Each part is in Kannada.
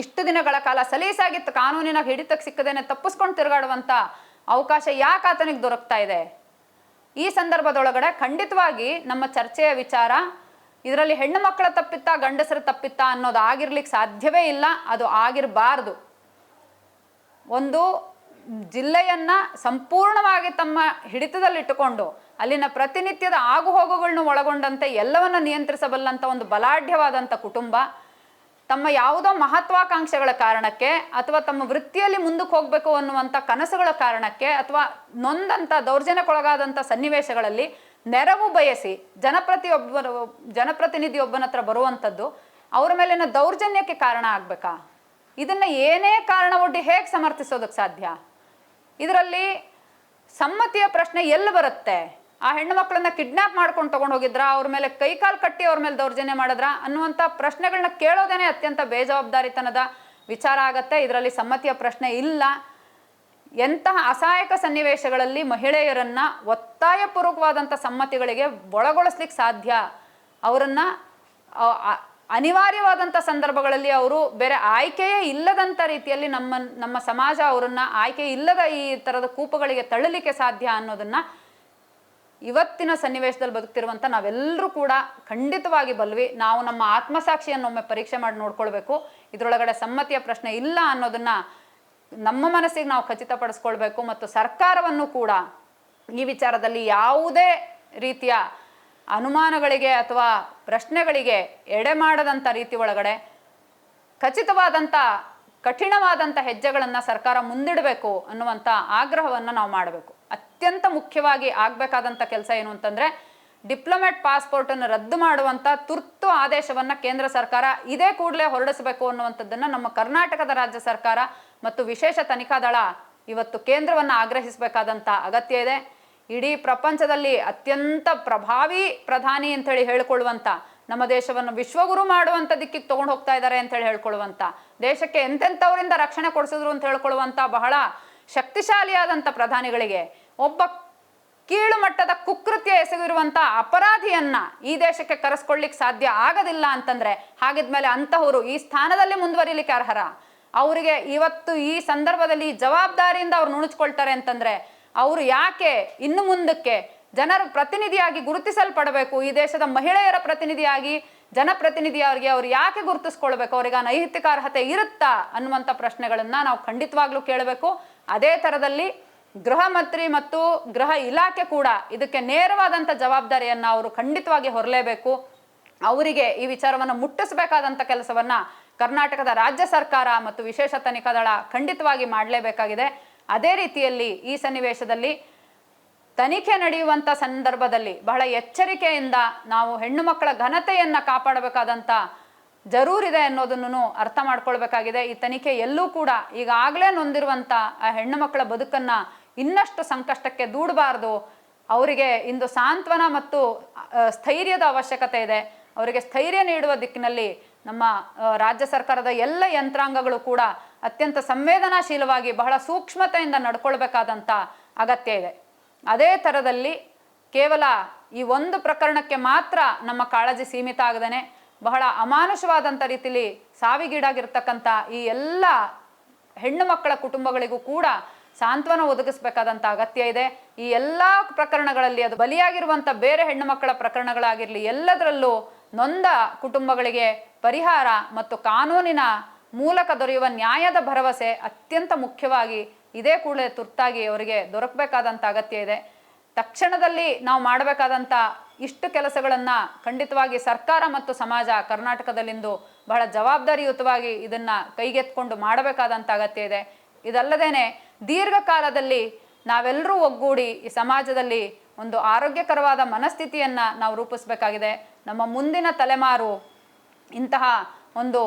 ಇಷ್ಟು ದಿನಗಳ ಕಾಲ ಸಲೀಸಾಗಿತ್ತು ಕಾನೂನಿನ ಹಿಡಿತಕ್ಕೆ ಸಿಕ್ಕದೇನೆ ತಪ್ಪಿಸ್ಕೊಂಡು ತಿರುಗಾಡುವಂಥ ಅವಕಾಶ ಯಾಕೆ ಆತನಿಗೆ ದೊರಕ್ತಾ ಇದೆ? ಈ ಸಂದರ್ಭದೊಳಗಡೆ ಖಂಡಿತವಾಗಿ ನಮ್ಮ ಚರ್ಚೆಯ ವಿಚಾರ ಇದರಲ್ಲಿ ಹೆಣ್ಣು ಮಕ್ಕಳ ತಪ್ಪಿತ್ತ ಗಂಡಸರ ತಪ್ಪಿತ್ತ ಅನ್ನೋದು ಆಗಿರ್ಲಿಕ್ಕೆ ಸಾಧ್ಯವೇ ಇಲ್ಲ, ಅದು ಆಗಿರಬಾರ್ದು. ಒಂದು ಜಿಲ್ಲೆಯನ್ನು ಸಂಪೂರ್ಣವಾಗಿ ತಮ್ಮ ಹಿಡಿತದಲ್ಲಿಟ್ಟುಕೊಂಡು ಅಲ್ಲಿನ ಪ್ರತಿನಿತ್ಯದ ಆಗುಹೋಗುಗಳನ್ನ ಒಳಗೊಂಡಂತೆ ಎಲ್ಲವನ್ನ ನಿಯಂತ್ರಿಸಬಲ್ಲಂಥ ಒಂದು ಬಲಾಢ್ಯವಾದಂಥ ಕುಟುಂಬ ತಮ್ಮ ಯಾವುದೋ ಮಹತ್ವಾಕಾಂಕ್ಷೆಗಳ ಕಾರಣಕ್ಕೆ ಅಥವಾ ತಮ್ಮ ವೃತ್ತಿಯಲ್ಲಿ ಮುಂದಕ್ಕೆ ಹೋಗಬೇಕು ಅನ್ನುವಂಥ ಕನಸುಗಳ ಕಾರಣಕ್ಕೆ ಅಥವಾ ನೊಂದಂಥ ದೌರ್ಜನ್ಯಕ್ಕೊಳಗಾದಂಥ ಸನ್ನಿವೇಶಗಳಲ್ಲಿ ನೆರವು ಬಯಸಿ ಜನಪ್ರತಿನಿಧಿಯೊಬ್ಬನ ಹತ್ರ ಬರುವಂಥದ್ದು ಅವರ ಮೇಲಿನ ದೌರ್ಜನ್ಯಕ್ಕೆ ಕಾರಣ ಆಗಬೇಕಾ? ಇದನ್ನು ಏನೇ ಕಾರಣ ಒಡ್ಡಿ ಹೇಗೆ ಸಮರ್ಥಿಸೋದಕ್ಕೆ ಸಾಧ್ಯ? ಇದರಲ್ಲಿ ಸಮ್ಮತಿಯ ಪ್ರಶ್ನೆ ಎಲ್ಲಿ ಬರುತ್ತೆ? ಆ ಹೆಣ್ಣು ಮಕ್ಕಳನ್ನ ಕಿಡ್ನಾಪ್ ಮಾಡ್ಕೊಂಡು ತೊಗೊಂಡು ಹೋಗಿದ್ರ, ಅವ್ರ ಮೇಲೆ ಕೈಕಾಲು ಕಟ್ಟಿ ಅವ್ರ ಮೇಲೆ ದೌರ್ಜನ್ಯ ಮಾಡಿದ್ರ ಅನ್ನುವಂಥ ಪ್ರಶ್ನೆಗಳನ್ನ ಕೇಳೋದೇನೆ ಅತ್ಯಂತ ಬೇಜವಾಬ್ದಾರಿತನದ ವಿಚಾರ ಆಗತ್ತೆ. ಇದರಲ್ಲಿ ಸಮ್ಮತಿಯ ಪ್ರಶ್ನೆ ಇಲ್ಲ. ಎಂತಹ ಅಸಹಾಯಕ ಸನ್ನಿವೇಶಗಳಲ್ಲಿ ಮಹಿಳೆಯರನ್ನ ಒತ್ತಾಯಪೂರ್ವಕವಾದಂಥ ಸಮ್ಮತಿಗಳಿಗೆ ಒಳಗೊಳಿಸ್ಲಿಕ್ಕೆ ಸಾಧ್ಯ? ಅವರನ್ನು ಅನಿವಾರ್ಯವಾದಂಥ ಸಂದರ್ಭಗಳಲ್ಲಿ ಅವರು ಬೇರೆ ಆಯ್ಕೆಯೇ ಇಲ್ಲದಂಥ ರೀತಿಯಲ್ಲಿ ನಮ್ಮ ಸಮಾಜ ಅವರನ್ನು ಆಯ್ಕೆ ಇಲ್ಲದ ಈ ಥರದ ಕೂಪಗಳಿಗೆ ತಳ್ಳಲಿಕ್ಕೆ ಸಾಧ್ಯ ಅನ್ನೋದನ್ನು ಇವತ್ತಿನ ಸನ್ನಿವೇಶದಲ್ಲಿ ಬದುಕ್ತಿರುವಂಥ ನಾವೆಲ್ಲರೂ ಕೂಡ ಖಂಡಿತವಾಗಿ ಬಲ್ವಿ. ನಾವು ನಮ್ಮ ಆತ್ಮಸಾಕ್ಷಿಯನ್ನು ಒಮ್ಮೆ ಪರೀಕ್ಷೆ ಮಾಡಿ ನೋಡ್ಕೊಳ್ಬೇಕು. ಇದರೊಳಗಡೆ ಸಮ್ಮತಿಯ ಪ್ರಶ್ನೆ ಇಲ್ಲ ಅನ್ನೋದನ್ನು ನಮ್ಮ ಮನಸ್ಸಿಗೆ ನಾವು ಖಚಿತಪಡಿಸ್ಕೊಳ್ಬೇಕು. ಮತ್ತು ಸರ್ಕಾರವನ್ನು ಕೂಡ ಈ ವಿಚಾರದಲ್ಲಿ ಯಾವುದೇ ರೀತಿಯ ಅನುಮಾನಗಳಿಗೆ ಅಥವಾ ಪ್ರಶ್ನೆಗಳಿಗೆ ಎಡೆ ಮಾಡದಂಥ ರೀತಿ ಒಳಗಡೆ ಖಚಿತವಾದಂಥ ಕಠಿಣವಾದಂಥ ಹೆಜ್ಜೆಗಳನ್ನು ಸರ್ಕಾರ ಮುಂದಿಡಬೇಕು ಅನ್ನುವಂಥ ಆಗ್ರಹವನ್ನು ನಾವು ಮಾಡಬೇಕು. ಅತ್ಯಂತ ಮುಖ್ಯವಾಗಿ ಆಗಬೇಕಾದಂಥ ಕೆಲಸ ಏನು ಅಂತಂದರೆ ಡಿಪ್ಲೊಮ್ಯಾಟ್ ಪಾಸ್ಪೋರ್ಟನ್ನು ರದ್ದು ಮಾಡುವಂಥ ತುರ್ತು ಆದೇಶವನ್ನು ಕೇಂದ್ರ ಸರ್ಕಾರ ಇದೇ ಕೂಡಲೇ ಹೊರಡಿಸಬೇಕು ಅನ್ನುವಂಥದ್ದನ್ನು ನಮ್ಮ ಕರ್ನಾಟಕದ ರಾಜ್ಯ ಸರ್ಕಾರ ಮತ್ತು ವಿಶೇಷ ತನಿಖಾ ದಳ ಇವತ್ತು ಕೇಂದ್ರವನ್ನು ಆಗ್ರಹಿಸಬೇಕಾದಂಥ ಅಗತ್ಯ ಇದೆ. ಇಡೀ ಪ್ರಪಂಚದಲ್ಲಿ ಅತ್ಯಂತ ಪ್ರಭಾವಿ ಪ್ರಧಾನಿ ಅಂಥೇಳಿ ಹೇಳಿಕೊಳ್ಳುವಂಥ, ನಮ್ಮ ದೇಶವನ್ನು ವಿಶ್ವಗುರು ಮಾಡುವಂಥ ದಿಕ್ಕಿಗೆ ತೊಗೊಂಡು ಹೋಗ್ತಾ ಇದ್ದಾರೆ ಅಂತೇಳಿ ಹೇಳ್ಕೊಳ್ಳುವಂಥ, ದೇಶಕ್ಕೆ ಎಂತೆಂಥವರಿಂದ ರಕ್ಷಣೆ ಕೊಡಿಸಿದ್ರು ಅಂತ ಹೇಳ್ಕೊಳ್ಳುವಂಥ ಬಹಳ ಶಕ್ತಿಶಾಲಿಯಾದಂಥ ಪ್ರಧಾನಿಗಳಿಗೆ ಒಬ್ಬ ಕೀಳು ಮಟ್ಟದ ಕುಕೃತ್ಯ ಎಸಗಿರುವಂಥ ಅಪರಾಧಿಯನ್ನ ಈ ದೇಶಕ್ಕೆ ಕರೆಸ್ಕೊಳ್ಳಿಕ್ಕೆ ಸಾಧ್ಯ ಆಗೋದಿಲ್ಲ ಅಂತಂದ್ರೆ ಹಾಗಿದ್ಮೇಲೆ ಅಂತಹವರು ಈ ಸ್ಥಾನದಲ್ಲಿ ಮುಂದುವರಿಲಿಕ್ಕೆ ಅರ್ಹರ? ಅವರಿಗೆ ಇವತ್ತು ಈ ಸಂದರ್ಭದಲ್ಲಿ ಜವಾಬ್ದಾರಿಯಿಂದ ಅವ್ರು ನುಣುಚ್ಕೊಳ್ತಾರೆ ಅಂತಂದ್ರೆ ಅವರು ಯಾಕೆ ಇನ್ನು ಮುಂದಕ್ಕೆ ಜನರ ಪ್ರತಿನಿಧಿಯಾಗಿ ಗುರುತಿಸಲ್ಪಡಬೇಕು? ಈ ದೇಶದ ಮಹಿಳೆಯರ ಪ್ರತಿನಿಧಿಯಾಗಿ ಜನಪ್ರತಿನಿಧಿಯಾಗಿ ಅವ್ರು ಯಾಕೆ ಗುರುತಿಸ್ಕೊಳ್ಬೇಕು? ಅವ್ರಿಗೆ ಆ ನೈತಿಕ ಅರ್ಹತೆ ಇರುತ್ತಾ ಅನ್ನುವಂಥ ಪ್ರಶ್ನೆಗಳನ್ನ ನಾವು ಖಂಡಿತವಾಗ್ಲೂ ಕೇಳಬೇಕು. ಅದೇ ಥರದಲ್ಲಿ ಗೃಹ ಮಂತ್ರಿ ಮತ್ತು ಗೃಹ ಇಲಾಖೆ ಕೂಡ ಇದಕ್ಕೆ ನೇರವಾದಂಥ ಜವಾಬ್ದಾರಿಯನ್ನು ಅವರು ಖಂಡಿತವಾಗಿ ಹೊರಲೇಬೇಕು. ಅವರಿಗೆ ಈ ವಿಚಾರವನ್ನು ಮುಟ್ಟಿಸಬೇಕಾದಂಥ ಕೆಲಸವನ್ನು ಕರ್ನಾಟಕದ ರಾಜ್ಯ ಸರ್ಕಾರ ಮತ್ತು ವಿಶೇಷ ತನಿಖಾ ದಳ ಖಂಡಿತವಾಗಿ ಮಾಡಲೇಬೇಕಾಗಿದೆ. ಅದೇ ರೀತಿಯಲ್ಲಿ ಈ ಸನ್ನಿವೇಶದಲ್ಲಿ ತನಿಖೆ ನಡೆಯುವಂಥ ಸಂದರ್ಭದಲ್ಲಿ ಬಹಳ ಎಚ್ಚರಿಕೆಯಿಂದ ನಾವು ಹೆಣ್ಣು ಮಕ್ಕಳ ಘನತೆಯನ್ನು ಕಾಪಾಡಬೇಕಾದಂಥ ಜರೂರಿದೆ ಅನ್ನೋದನ್ನು ಅರ್ಥ ಮಾಡ್ಕೊಳ್ಬೇಕಾಗಿದೆ. ಈ ತನಿಖೆ ಎಲ್ಲೂ ಕೂಡ ಈಗಾಗಲೇ ನೊಂದಿರುವಂಥ ಆ ಹೆಣ್ಣು ಮಕ್ಕಳ ಬದುಕನ್ನು ಇನ್ನಷ್ಟು ಸಂಕಷ್ಟಕ್ಕೆ ದೂಡಬಾರ್ದು. ಅವರಿಗೆ ಇಂದು ಸಾಂತ್ವನ ಮತ್ತು ಸ್ಥೈರ್ಯದ ಅವಶ್ಯಕತೆ ಇದೆ. ಅವರಿಗೆ ಸ್ಥೈರ್ಯ ನೀಡುವ ದಿಕ್ಕಿನಲ್ಲಿ ನಮ್ಮ ರಾಜ್ಯ ಸರ್ಕಾರದ ಎಲ್ಲ ಯಂತ್ರಾಂಗಗಳು ಕೂಡ ಅತ್ಯಂತ ಸಂವೇದನಾಶೀಲವಾಗಿ ಬಹಳ ಸೂಕ್ಷ್ಮತೆಯಿಂದ ನಡ್ಕೊಳ್ಬೇಕಾದಂಥ ಅಗತ್ಯ ಇದೆ. ಅದೇ ಥರದಲ್ಲಿ ಕೇವಲ ಈ ಒಂದು ಪ್ರಕರಣಕ್ಕೆ ಮಾತ್ರ ನಮ್ಮ ಕಾಳಜಿ ಸೀಮಿತ ಆಗದೇನೆ ಬಹಳ ಅಮಾನುಷವಾದಂಥ ರೀತಿಯಲ್ಲಿ ಸಾವಿಗೀಡಾಗಿರ್ತಕ್ಕಂಥ ಈ ಎಲ್ಲ ಹೆಣ್ಣು ಮಕ್ಕಳ ಕುಟುಂಬಗಳಿಗೂ ಕೂಡ ಸಾಂತ್ವನ ಒದಗಿಸಬೇಕಾದಂಥ ಅಗತ್ಯ ಇದೆ. ಈ ಎಲ್ಲ ಪ್ರಕರಣಗಳಲ್ಲಿ ಅದು ಬಲಿಯಾಗಿರುವಂಥ ಬೇರೆ ಹೆಣ್ಣು ಮಕ್ಕಳ ಪ್ರಕರಣಗಳಾಗಿರಲಿ ಎಲ್ಲದರಲ್ಲೂ ನೊಂದ ಕುಟುಂಬಗಳಿಗೆ ಪರಿಹಾರ ಮತ್ತು ಕಾನೂನಿನ ಮೂಲಕ ದೊರೆಯುವ ನ್ಯಾಯದ ಭರವಸೆ ಅತ್ಯಂತ ಮುಖ್ಯವಾಗಿ ಇದೇ ಕೂಡಲೇ ತುರ್ತಾಗಿ ಅವರಿಗೆ ದೊರಕಬೇಕಾದಂಥ ಅಗತ್ಯ ಇದೆ. ತಕ್ಷಣದಲ್ಲಿ ನಾವು ಮಾಡಬೇಕಾದಂಥ ಇಷ್ಟು ಕೆಲಸಗಳನ್ನು ಖಂಡಿತವಾಗಿ ಸರ್ಕಾರ ಮತ್ತು ಸಮಾಜ ಕರ್ನಾಟಕದಲ್ಲಿಂದು ಬಹಳ ಜವಾಬ್ದಾರಿಯುತವಾಗಿ ಇದನ್ನು ಕೈಗೆತ್ಕೊಂಡು ಮಾಡಬೇಕಾದಂಥ ಅಗತ್ಯ ಇದೆ. ಇದಲ್ಲದೇನೆ ದೀರ್ಘಕಾಲದಲ್ಲಿ ನಾವೆಲ್ಲರೂ ಒಗ್ಗೂಡಿ ಈ ಸಮಾಜದಲ್ಲಿ ಒಂದು ಆರೋಗ್ಯಕರವಾದ ಮನಸ್ಥಿತಿಯನ್ನು ನಾವು ರೂಪಿಸಬೇಕಾಗಿದೆ. ನಮ್ಮ ಮುಂದಿನ ತಲೆಮಾರು ಇಂತಹ ಒಂದು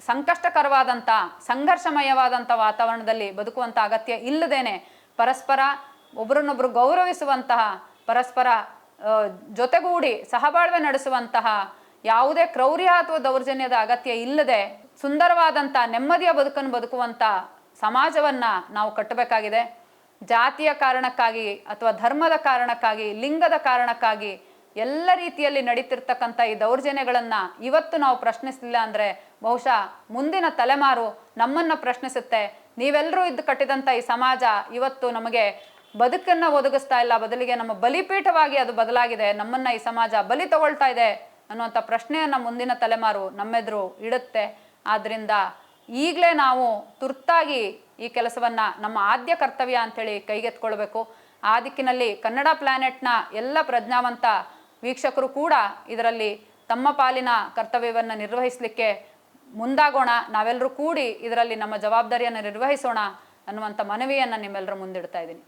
ಸಂಕಷ್ಟಕರವಾದಂಥ ಸಂಘರ್ಷಮಯವಾದಂಥ ವಾತಾವರಣದಲ್ಲಿ ಬದುಕುವಂಥ ಅಗತ್ಯ ಇಲ್ಲದೇನೆ ಪರಸ್ಪರ ಒಬ್ಬರನ್ನೊಬ್ಬರು ಗೌರವಿಸುವಂತಹ, ಪರಸ್ಪರ ಜೊತೆಗೂಡಿ ಸಹಬಾಳ್ವೆ ನಡೆಸುವಂತಹ ಯಾವುದೇ ಕ್ರೌರ್ಯ ಅಥವಾ ದೌರ್ಜನ್ಯದ ಅಗತ್ಯ ಇಲ್ಲದೆ ಸುಂದರವಾದಂಥ ನೆಮ್ಮದಿಯ ಬದುಕನ್ನು ಬದುಕುವಂಥ ಸಮಾಜವನ್ನು ನಾವು ಕಟ್ಟಬೇಕಾಗಿದೆ. ಜಾತಿಯ ಕಾರಣಕ್ಕಾಗಿ ಅಥವಾ ಧರ್ಮದ ಕಾರಣಕ್ಕಾಗಿ ಲಿಂಗದ ಕಾರಣಕ್ಕಾಗಿ ಎಲ್ಲ ರೀತಿಯಲ್ಲಿ ನಡೀತಿರ್ತಕ್ಕಂಥ ಈ ದೌರ್ಜನ್ಯಗಳನ್ನ ಇವತ್ತು ನಾವು ಪ್ರಶ್ನಿಸಲಿಲ್ಲ ಅಂದ್ರೆ ಬಹುಶಃ ಮುಂದಿನ ತಲೆಮಾರು ನಮ್ಮನ್ನ ಪ್ರಶ್ನಿಸುತ್ತೆ. ನೀವೆಲ್ಲರೂ ಇದ್ದು ಕಟ್ಟಿದಂಥ ಈ ಸಮಾಜ ಇವತ್ತು ನಮಗೆ ಬದುಕನ್ನ ಒದಗಿಸ್ತಾ ಇಲ್ಲ, ಬದಲಿಗೆ ನಮ್ಮ ಬಲಿಪೀಠವಾಗಿ ಅದು ಬದಲಾಗಿದೆ, ನಮ್ಮನ್ನ ಈ ಸಮಾಜ ಬಲಿ ತಗೊಳ್ತಾ ಇದೆ ಅನ್ನುವಂಥ ಪ್ರಶ್ನೆಯನ್ನ ಮುಂದಿನ ತಲೆಮಾರು ನಮ್ಮೆದುರು ಇಡುತ್ತೆ. ಆದ್ರಿಂದ ಈಗಲೇ ನಾವು ತುರ್ತಾಗಿ ಈ ಕೆಲಸವನ್ನ ನಮ್ಮ ಆದ್ಯ ಕರ್ತವ್ಯ ಅಂತೇಳಿ ಕೈಗೆತ್ಕೊಳ್ಬೇಕು. ಆ ದಿಕ್ಕಿನಲ್ಲಿ ಕನ್ನಡ ಪ್ಲಾನೆಟ್ನ ಎಲ್ಲ ಪ್ರಜ್ಞಾವಂತ ವೀಕ್ಷಕರು ಕೂಡ ಇದರಲ್ಲಿ ತಮ್ಮ ಪಾಲಿನ ಕರ್ತವ್ಯವನ್ನು ನಿರ್ವಹಿಸಲಿಕ್ಕೆ ಮುಂದಾಗೋಣ. ನಾವೆಲ್ಲರೂ ಕೂಡಿ ಇದರಲ್ಲಿ ನಮ್ಮ ಜವಾಬ್ದಾರಿಯನ್ನು ನಿರ್ವಹಿಸೋಣ ಅನ್ನುವಂಥ ಮನವಿಯನ್ನು ನಿಮ್ಮೆಲ್ಲರ ಮುಂದಿಡ್ತಾ ಇದ್ದೀನಿ.